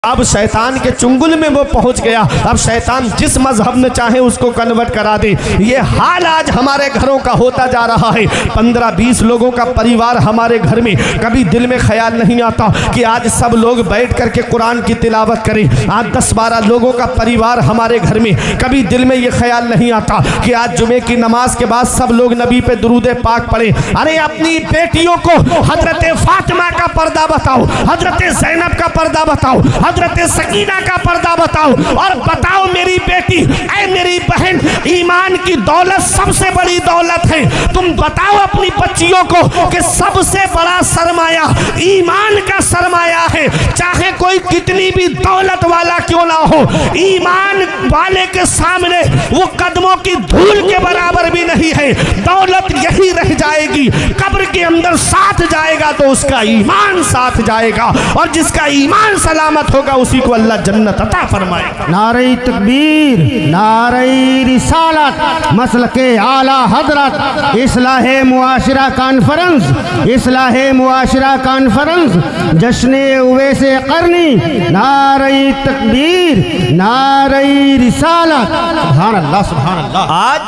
अब शैतान के चुंगल में वो पहुंच गया। अब शैतान जिस मजहब में चाहे उसको कन्वर्ट करा दे। ये हाल आज हमारे घरों का होता जा रहा है। 15-20 लोगों का परिवार हमारे घर में, कभी दिल में ख्याल नहीं आता कि आज सब लोग बैठ करके कुरान की तिलावत करें। आज 10-12 लोगों का परिवार हमारे घर में, कभी दिल में ये ख्याल नहीं आता कि आज जुमे की नमाज के बाद सब लोग नबी पे दुरूद पाक पढ़े। अरे अपनी बेटियों को हजरत फातिमा का पर्दा बताओ, हजरत ज़ैनब का पर्दा बताओ, हजरत सकीना का पर्दा बताओ और बताओ मेरी बेटी, ऐ मेरी बहन, ईमान की दौलत सबसे बड़ी दौलत है। तुम बताओ अपनी बच्चियों को कि सबसे बड़ा सरमाया ईमान का सरमाया है। चाहे कोई कितनी भी दौलत वाला क्यों ना हो, ईमान वाले के सामने वो कदमों की धूल के बराबर भी नहीं है। दौलत यही रह जाएगी, कब्र के अंदर साथ जाएगा तो उसका ईमान साथ जाएगा, और जिसका ईमान सलामत होगा उसी को अल्लाह जन्नत अता फरमाएगा। नारे तकबीर, नारे रिसालत, मसलके आला हजरत, इस्लाहे मुआशरा कॉन्फ्रेंस, इस्लाहे मुआशरा कॉन्फ्रेंस, जश्ने उवैसे करनी, नारे तकबीर, नारे रिसालत। सुभान अल्लाह, सुभान अल्लाह। आज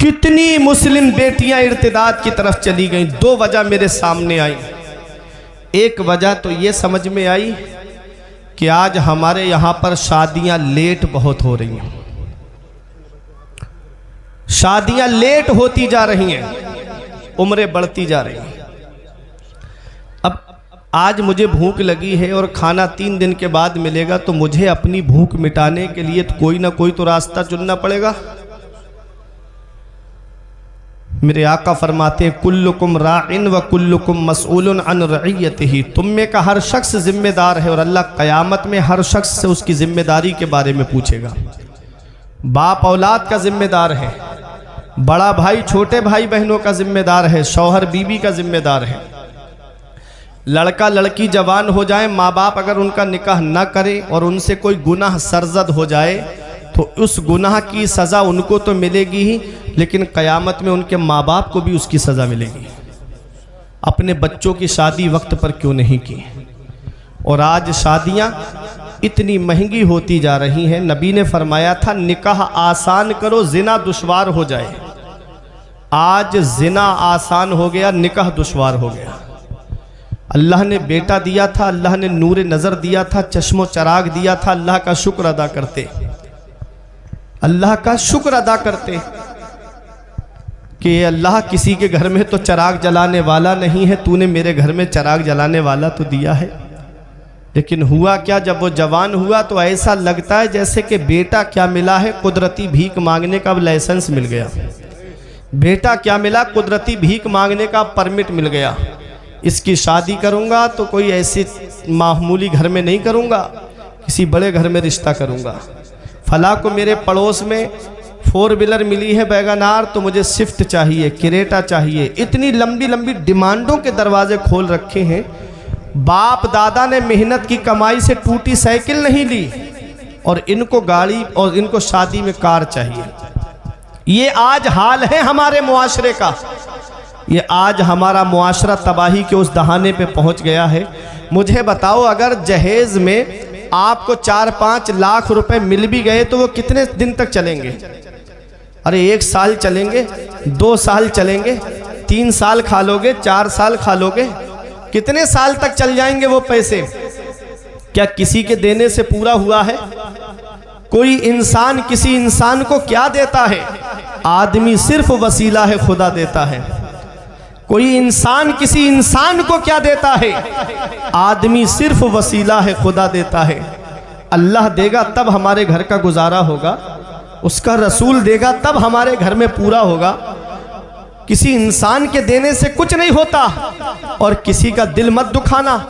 कितनी मुस्लिम बेटियां इर्तिदाद की तरफ चली गईं। 2 वजह मेरे सामने आई। एक वजह तो ये समझ में आई कि आज हमारे यहाँ पर शादियाँ लेट बहुत हो रही हैं। शादियाँ लेट होती जा रही हैं, उम्रें बढ़ती जा रही हैं। अब आज मुझे भूख लगी है और खाना 3 दिन के बाद मिलेगा, तो मुझे अपनी भूख मिटाने के लिए तो कोई ना कोई तो रास्ता चुनना पड़ेगा। मेरे आका फरमाते हैं कुल्लुकुम राइन व कुल्लुकुम मसऊलुन अन रइयतिही। तुम में का हर शख्स जिम्मेदार है और अल्लाह क़यामत में हर शख्स से उसकी जिम्मेदारी के बारे में पूछेगा। बाप औलाद का जिम्मेदार है, बड़ा भाई छोटे भाई बहनों का जिम्मेदार है, शौहर बीवी का जिम्मेदार है। लड़का लड़की जवान हो जाए, माँ बाप अगर उनका निकाह न करे और उनसे कोई गुनाह सरजद हो जाए तो उस गुनाह की सज़ा उनको तो मिलेगी ही, लेकिन क़यामत में उनके माँ बाप को भी उसकी सज़ा मिलेगी। अपने बच्चों की शादी वक्त पर क्यों नहीं की। और आज शादियाँ इतनी महंगी होती जा रही हैं। नबी ने फरमाया था निकाह आसान करो, ज़िना दुश्वार हो जाए। आज ज़िना आसान हो गया, निकाह दुश्वार हो गया। अल्लाह ने बेटा दिया था, अल्लाह ने नूर नज़र दिया था, चश्मो चराग दिया था। अल्लाह का शुक्र अदा करते, अल्लाह का शुक्र अदा करते कि अल्लाह किसी के घर में तो चराग जलाने वाला नहीं है, तूने मेरे घर में चराग जलाने वाला तो दिया है। लेकिन हुआ क्या, जब वो जवान हुआ तो ऐसा लगता है जैसे कि बेटा क्या मिला है, कुदरती भीख मांगने का लाइसेंस मिल गया। बेटा क्या मिला, कुदरती भीख मांगने का परमिट मिल गया। इसकी शादी करूँगा तो कोई ऐसी मामूली घर में नहीं करूँगा, किसी बड़े घर में रिश्ता करूँगा। फला को मेरे पड़ोस में 4 व्हीलर मिली है वैगनार, तो मुझे स्विफ्ट चाहिए, क्रेटा चाहिए। इतनी लंबी लंबी डिमांडों के दरवाजे खोल रखे हैं। बाप दादा ने मेहनत की कमाई से टूटी साइकिल नहीं ली, और इनको गाड़ी और इनको शादी में कार चाहिए। ये आज हाल है हमारे मुआशरे का। ये आज हमारा मुआशरा तबाही के उस दहाने पे पहुंच गया है। मुझे बताओ, अगर जहेज में आपको 4-5 लाख रुपए मिल भी गए तो वो कितने दिन तक चलेंगे। अरे 1 साल चलेंगे, 2 साल चलेंगे, 3 साल खा लोगे, 4 साल खा लोगे, कितने साल तक चल जाएंगे वो पैसे। क्या किसी के देने से पूरा हुआ है? कोई इंसान किसी इंसान को क्या देता है? आदमी सिर्फ वसीला है, खुदा देता है। कोई इंसान किसी इंसान को क्या देता है? आदमी सिर्फ वसीला है, खुदा देता है। अल्लाह देगा तब हमारे घर का गुजारा होगा, उसका रसूल देगा तब हमारे घर में पूरा होगा। किसी इंसान के देने से कुछ नहीं होता। और किसी का दिल मत दुखाना।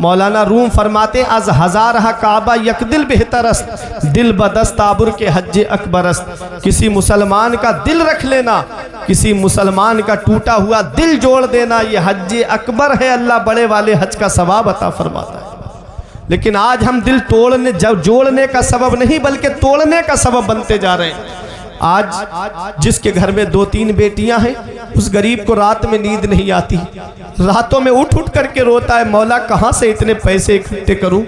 मौलाना रूम फरमाते अज हजार काबा यकदिल बेहतरस्त, दिल बदस्त आबुर के हज अकबरस्त। किसी मुसलमान का दिल रख लेना, किसी मुसलमान का टूटा हुआ दिल जोड़ देना, ये हज अकबर है। अल्लाह बड़े वाले हज का सवाब अता फरमाता है। लेकिन आज हम दिल तोड़ने, जोड़ने का सबब नहीं बल्कि तोड़ने का सबब बनते जा रहे हैं। आज जिसके घर में 2-3 बेटियां हैं उस गरीब को रात में नींद नहीं आती, रातों में उठ उठ करके रोता है, मौला कहाँ से इतने पैसे इकट्ठे करूं,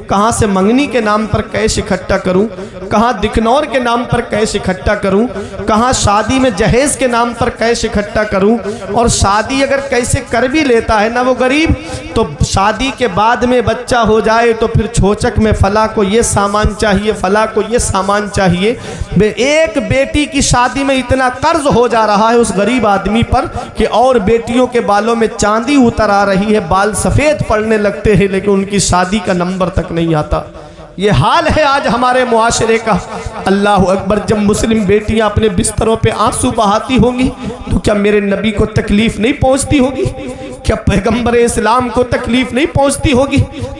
कहाँ से मंगनी के नाम पर कैश इकट्ठा करूं, कहाँ दिखनौर के नाम पर कैश इकट्ठा करूं, कहाँ शादी में जहेज के नाम पर कैश इकट्ठा करूं। और शादी अगर कैसे कर भी लेता है ना वो गरीब, तो शादी के बाद में बच्चा हो जाए तो फिर छोचक में फला को ये सामान चाहिए, फला को ये सामान चाहिए। एक बेटी की शादी में इतना कर्ज हो जा रहा है उस गरीब आदमी पर कि और बेटियों के बालों में चांदी उतर आ रही है, बाल सफ़ेद पड़ने लगते हैं, लेकिन उनकी शादी का नंबर तक नहीं आता। ये हाल है आज हमारे मुआशरे का। अल्लाह अकबर, जब मुस्लिम बेटियां अपने बिस्तरों पे आंसू बहाती होंगी तो क्या मेरे नबी को तकलीफ नहीं पहुंचती होगी? क्या पैगंबर इस्लाम को तकलीफ नहीं पहुंचती होगी?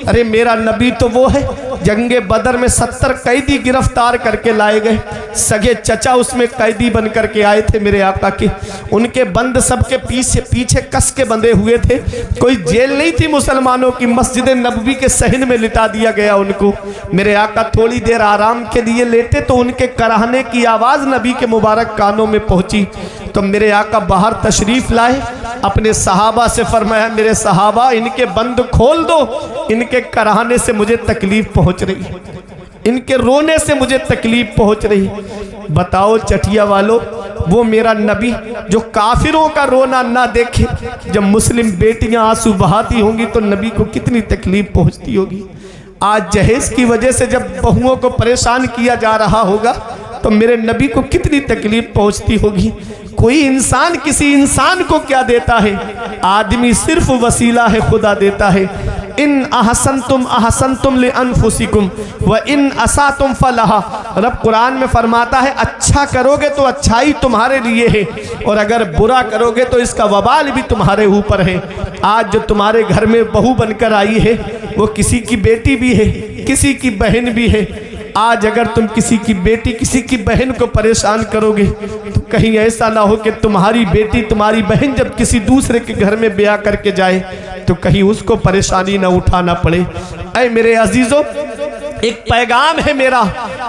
अरे मेरा नबी तो वो है, जंगे बदर में 70 कैदी गिरफ्तार करके लाए गए, सगे चचा उसमें कैदी बन करके आए थे मेरे आका के, उनके बंद सबके पीछे पीछे कस के बंधे हुए थे। कोई जेल नहीं थी मुसलमानों की, मस्जिद नबवी के सहन में लिटा दिया गया उनको। मेरे आका थोड़ी देर आराम के लिए लेटे तो उनके कराहने की आवाज़ नबी के मुबारक कानों में पहुंची, तो मेरे आका बाहर तशरीफ़ लाए, अपने सहाबा से फरमाया, मेरे सहाबा इनके बंद खोल दो, इनके कराहने से मुझे तकलीफ पहुंच रही, इनके रोने से मुझे तकलीफ पहुंच रही। बताओ चटिया वालों, वो मेरा नबी जो काफिरों का रोना ना देखे, जब मुस्लिम बेटियां आंसू बहाती होंगी तो नबी को कितनी तकलीफ पहुंचती होगी। आज जहेज की वजह से जब बहुओं को परेशान किया जा रहा होगा तो मेरे नबी को कितनी तकलीफ पहुंचती होगी। कोई इंसान किसी इंसान को क्या देता है? आदमी सिर्फ वसीला है, खुदा देता है। इन अहसनतुम ले अनफुसिकुम व इन असातुम फलहा। रब कुरान में फरमाता है, अच्छा करोगे तो अच्छाई तुम्हारे लिए है, और अगर बुरा करोगे तो इसका वबाल भी तुम्हारे ऊपर है। आज जो तुम्हारे घर में बहू बनकर आई है वो किसी की बेटी भी है, किसी की बहन भी है। आज अगर तुम किसी की बेटी, किसी की बहन को परेशान करोगे तो कहीं ऐसा ना हो कि तुम्हारी बेटी, तुम्हारी बहन जब किसी दूसरे के घर में ब्याह करके जाए तो कहीं उसको परेशानी ना उठाना पड़े। ऐ मेरे अजीजों, एक पैगाम है मेरा,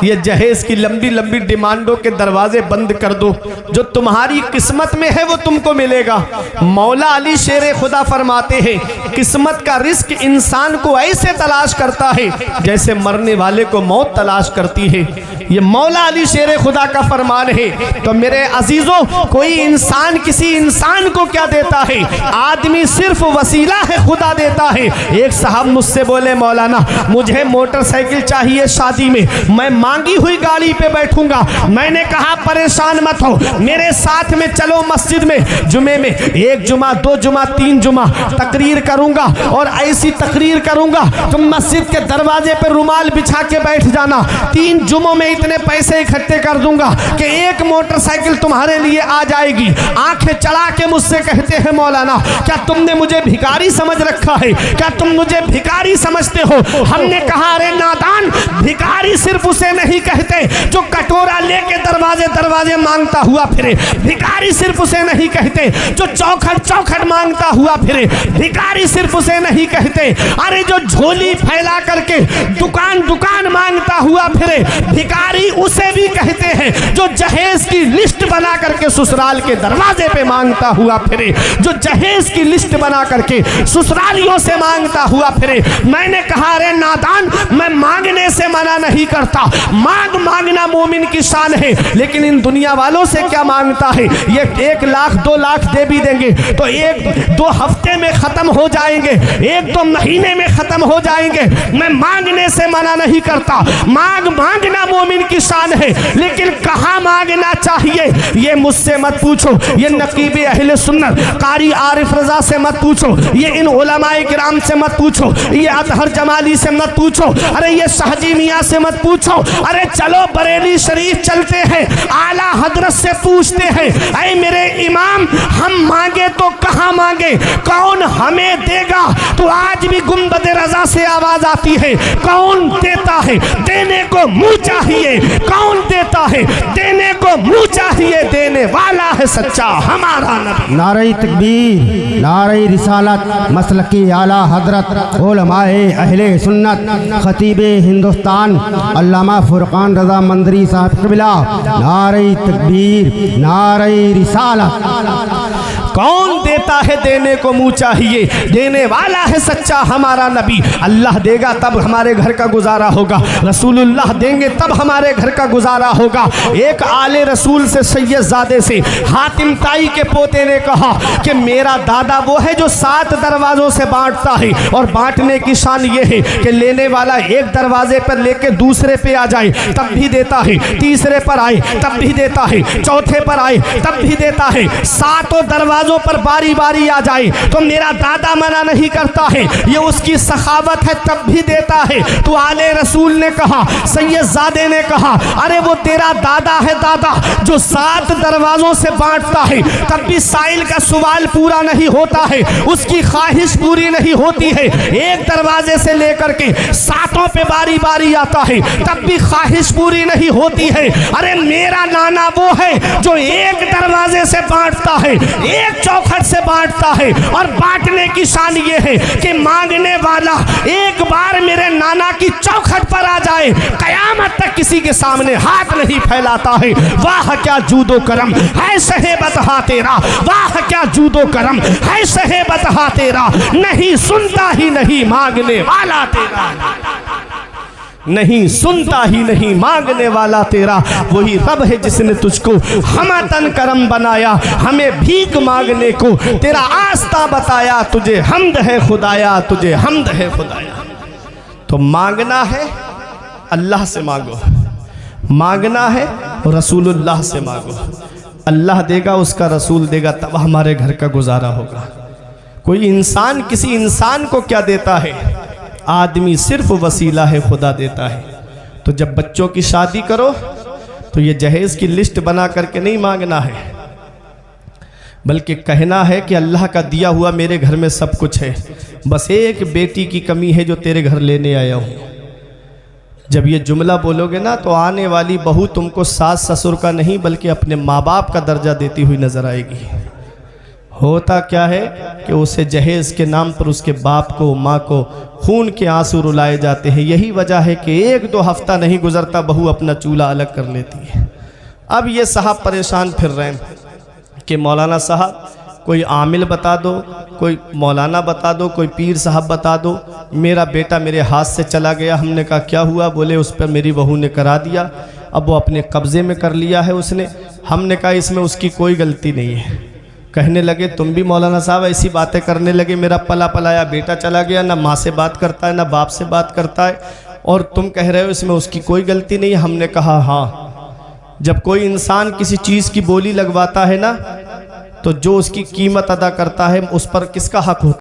ये जहेज की लंबी लंबी डिमांडों के दरवाजे बंद कर दो। जो तुम्हारी किस्मत में है वो तुमको मिलेगा। मौला अली शेर खुदा फरमाते हैं, किस्मत का रिस्क इंसान को ऐसे तलाश करता है जैसे मरने वाले को मौत तलाश करती है। ये मौला अली शेर खुदा का फरमान है। तो मेरे अजीजों, कोई इंसान किसी इंसान को क्या देता है? आदमी सिर्फ वसीला है, खुदा देता है। एक साहब मुझसे बोले, मौलाना मुझे मोटरसाइकिल चाहिए शादी में, मैं मांगी हुई गाड़ी पे बैठूंगा। मैंने कहा परेशान मत हो, मेरे साथ में चलो मस्जिद में। जुमे में 1 जुमा, 2 जुमा, 3 जुमा तकरीर करूंगा, और ऐसी तकरीर करूंगा तुम मस्जिद के दरवाजे पे रुमाल बिछा के बैठ जाना। 3 जुमों में इतने पैसे इकट्ठे कर दूंगा कि एक मोटरसाइकिल तुम्हारे लिए आ जाएगी। आंखें चढ़ा के मुझसे कहते हैं, मौलाना क्या तुमने मुझे भिखारी समझ रखा है? क्या तुम मुझे भिखारी समझते हो? हमने कहा, अरे नादान, भिखारी सिर्फ उसे नहीं कहते जो कटोरा लेके दरवाजे दरवाजे मांगता हुआ फिरे। भिखारी सिर्फ उसे नहीं कहते जो चौखट चौखट मांगता हुआ फिरे। भिखारी सिर्फ उसे नहीं कहते अरे जो झोली फैला करके दुकान दुकान मांगता हुआ फिरे। भिखारी उसे भी कहते हैं जो जहेज की लिस्ट बना करके ससुराल के दरवाजे पे मांगता हुआ फिरे, जो जहेज की लिस्ट बना करके ससुरालियों से मांगता हुआ फिरे। मैंने कहा, अरे नादान, मैं मांगने से मना नहीं करता, मांगना मोमिन की शान है, लेकिन इन दुनिया वालों से क्या मांगता है? ये 1 लाख 2 लाख दे भी देंगे तो 1-2 हफ्ते में खत्म हो जाएंगे, 1-2 महीने में खत्म हो जाएंगे। मैं मांगने से मना नहीं करता, मांगना मोमिन की शान है, लेकिन कहाँ मांगना चाहिए ये मुझसे मत पूछो, ये नकीब अहले सुन्नत कारी आरिफ रजा से मत पूछो, ये इन उलमाए किराम से मत पूछो, ये अतहर जमाली से मत पूछो, अरे ये शाहजी मियाँ से मत पूछो, अरे चलो बरेली शरीफ चलते हैं, आला हजरत से पूछते हैं, ऐ मेरे इमाम, हम मांगे तो कहाँ मांगे, कौन हमें देगा? तो आज भी गुंबद रजा से आवाज आती है, कौन देता है? देने को मुंह चाहिए। कौन देता है? देने को मुंह चाहिए। देने वाला है सच्चा हमारा नबी। नारे तकबीर, नारे रिसालत, मसलकी आला हजरत उलमाए अहले सुन्नत खतीबे हिंदुस्तान अल्लामा फुरकान रजा मंदरी साहब क़िबला। नारे तकबीर, नारे रिसालत। कौन देता है देने को मुंह चाहिए, देने वाला है सच्चा हमारा नबी। अल्लाह देगा तब हमारे घर का गुजारा होगा, रसूलुल्लाह देंगे तब हमारे घर का गुजारा होगा। एक आले रसूल से सैयदजादे से हातिम ताई के पोते ने कहा कि मेरा दादा वो है जो 7 दरवाजों से बांटता है, और बांटने की शान ये है कि लेने वाला एक दरवाजे पर लेके दूसरे पे आ जाए तब भी देता है, तीसरे पर आए तब भी देता है, चौथे पर आए तब भी देता है, 7 दरवाजों पर बारी बारी आ जाए तो मेरा दादा मना नहीं करता है, ये उसकी सखावत है तब भी देता है। तो आले रसूल ने कहा, सैयदजादे ने कहा, अरे वो तेरा दादा है दादा जो 7 दरवाजों से बांटता है तब भी साइल का सवाल पूरा नहीं होता है, उसकी ख्वाहिश पूरी नहीं होती है, एक दरवाजे से लेकर के 7 पे बारी बारी आता है तब भी ख्वाहिश पूरी नहीं होती है। अरे मेरा नाना वो है जो एक दरवाजे से बांटता है, एक चौखट से बांटता है, और बांटने की शान ये है कि मांगने वाला एक बार मेरे नाना की चौखट पर आ जाए कयामत तक किसी के सामने हाथ नहीं फैलाता है। वाह क्या जूदो करम है सहेबत हा तेरा, वाह क्या जूदो करम है सहेबत हा तेरा, नहीं सुनता ही नहीं मांगने वाला तेरा, नहीं सुनता ही नहीं मांगने वाला तेरा। वही रब है जिसने तुझको हमतन करम बनाया, हमें भीख मांगने को तेरा आस्था बताया, तुझे हम्द है खुदाया, तुझे हम्द है खुदाया। तो मांगना है अल्लाह से मांगो, मांगना है रसूलुल्लाह से मांगो, अल्लाह देगा उसका रसूल देगा तब हमारे घर का गुजारा होगा। कोई इंसान किसी इंसान को क्या देता है, आदमी सिर्फ वसीला है, खुदा देता है। तो जब बच्चों की शादी करो तो ये जहेज़ की लिस्ट बना करके नहीं मांगना है, बल्कि कहना है कि अल्लाह का दिया हुआ मेरे घर में सब कुछ है, बस एक बेटी की कमी है जो तेरे घर लेने आया हूँ। जब ये जुमला बोलोगे ना तो आने वाली बहू तुमको सास ससुर का नहीं बल्कि अपने माँ बाप का दर्जा देती हुई नजर आएगी। होता क्या है कि उसे जहेज़ के नाम पर उसके बाप को माँ को खून के आंसू रुलाए जाते हैं। यही वजह है कि 1-2 हफ्ता नहीं गुजरता बहू अपना चूल्हा अलग कर लेती है। अब ये साहब परेशान फिर रहे हैं कि मौलाना साहब कोई आमिल बता दो, कोई मौलाना बता दो, कोई पीर साहब बता दो, मेरा बेटा मेरे हाथ से चला गया। हमने कहा क्या हुआ? बोले उस पर मेरी बहू ने करा दिया, अब वो अपने कब्ज़े में कर लिया है उसने। हमने कहा इसमें उसकी कोई गलती नहीं है। कहने लगे तुम भी मौलाना साहब ऐसी बातें करने लगे, मेरा पला पलाया बेटा चला गया, ना माँ से बात करता है ना बाप से बात करता है, और तुम कह रहे हो इसमें उसकी कोई गलती नहीं है। हमने कहा हाँ, जब कोई इंसान किसी चीज़ की बोली लगवाता है ना तो जो उसकी कीमत अदा करता है उस पर किसका हक होता है?